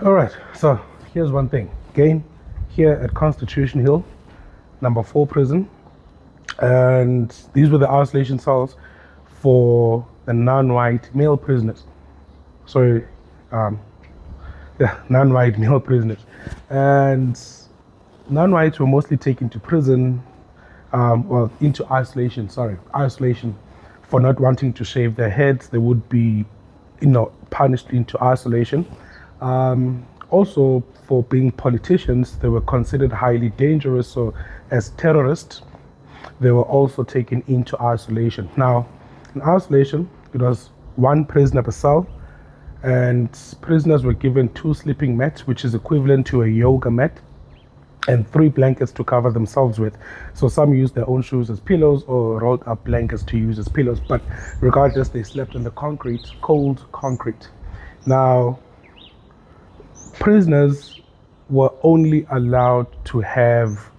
All right, so here's one thing. Again, here at Constitution Hill, number 4 prison, and these were the isolation cells for the non-white male prisoners. Sorry, um, yeah, non-white male prisoners. And non-whites were mostly taken to prison, into isolation, isolation for not wanting to shave their heads. They would be, punished into isolation. Also, for being politicians, they were considered highly dangerous. So, as terrorists, they were also taken into isolation. Now, in isolation, it was one prisoner per cell, and prisoners were given 2 sleeping mats, which is equivalent to a yoga mat, and 3 blankets to cover themselves with. So some used their own shoes as pillows or rolled up blankets to use as pillows. But regardless, they slept on the concrete, cold concrete. Now, prisoners were only allowed to have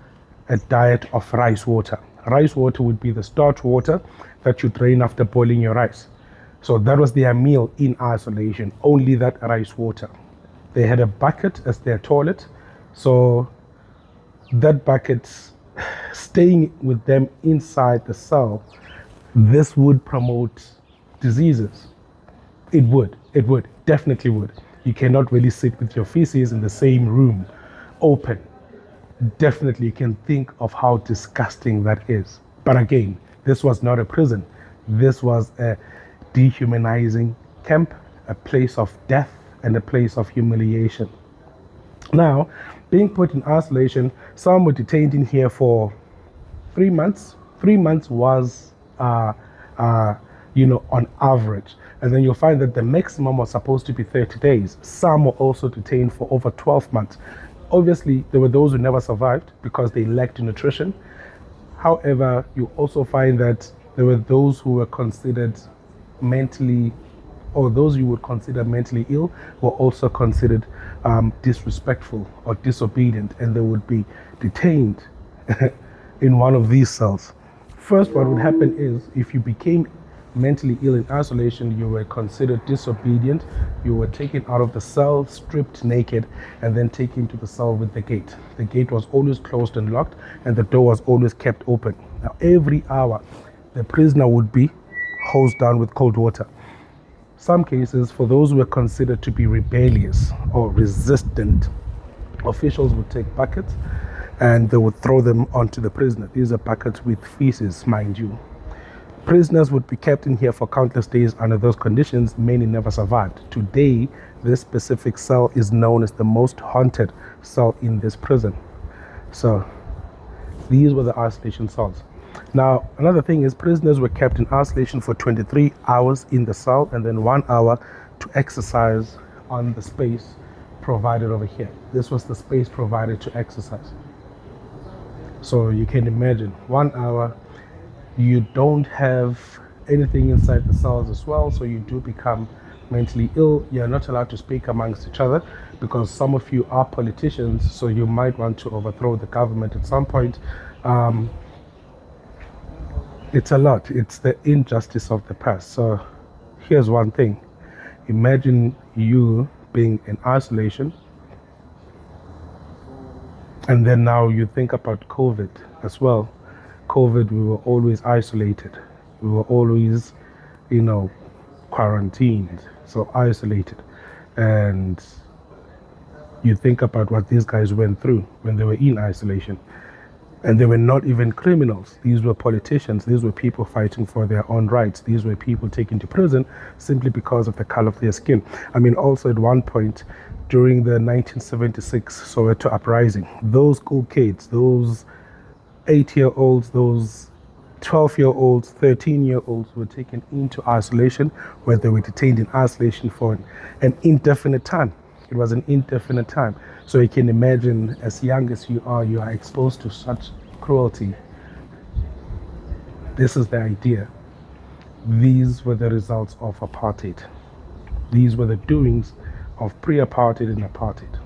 a diet of rice water. Rice water would be the starch water that you drain after boiling your rice. So that was their meal in isolation, only that rice water. They had a bucket as their toilet. So that bucket staying with them inside the cell, this would promote diseases. It would, definitely would. You cannot really sit with your feces in the same room, open. Definitely you can think of how disgusting that is. But again, this was not a prison. This was a dehumanizing camp, a place of death and a place of humiliation. Now, being put in isolation, some were detained in here for 3 months. 3 months was, on average. And then you'll find that the maximum was supposed to be 30 days. Some were also detained for over 12 months. Obviously, there were those who never survived because they lacked nutrition. However, you also find that there were those who were considered mentally, or those you would consider mentally ill, were also considered disrespectful or disobedient, and they would be detained in one of these cells. First, what would happen is if you became mentally ill in isolation, you were considered disobedient. You were taken out of the cell, stripped naked, and then taken to the cell with the gate. The gate was always closed and locked, and the door was always kept open. Now, every hour, the prisoner would be hosed down with cold water. Some cases, for those who were considered to be rebellious or resistant, officials would take buckets and they would throw them onto the prisoner. These are buckets with feces, mind you. Prisoners would be kept in here for countless days under those conditions. Many never survived. Today, this specific cell is known as the most haunted cell in this prison. So, these were the isolation cells. Now, another thing is prisoners were kept in isolation for 23 hours in the cell and then 1 hour to exercise on the space provided over here. This was the space provided to exercise. So you can imagine 1 hour, you don't have anything inside the cells as well, so you do become mentally ill. You're not allowed to speak amongst each other because some of you are politicians, so you might want to overthrow the government at some point. It's a lot. It's the injustice of the past. So here's one thing. Imagine you being in isolation, and then now you think about COVID as well. COVID, we were always isolated. We were always, quarantined, so isolated. And you think about what these guys went through when they were in isolation. And they were not even criminals. These were politicians. These were people fighting for their own rights. These were people taken to prison simply because of the color of their skin. I mean, also at one point during the 1976 Soweto uprising, those school kids, those 8-year-olds, those 12-year-olds, 13-year-olds were taken into isolation, where they were detained in isolation for an indefinite time. It was an indefinite time. So you can imagine, as young as you are exposed to such cruelty. This is the idea. These were the results of apartheid. These were the doings of pre-apartheid and apartheid.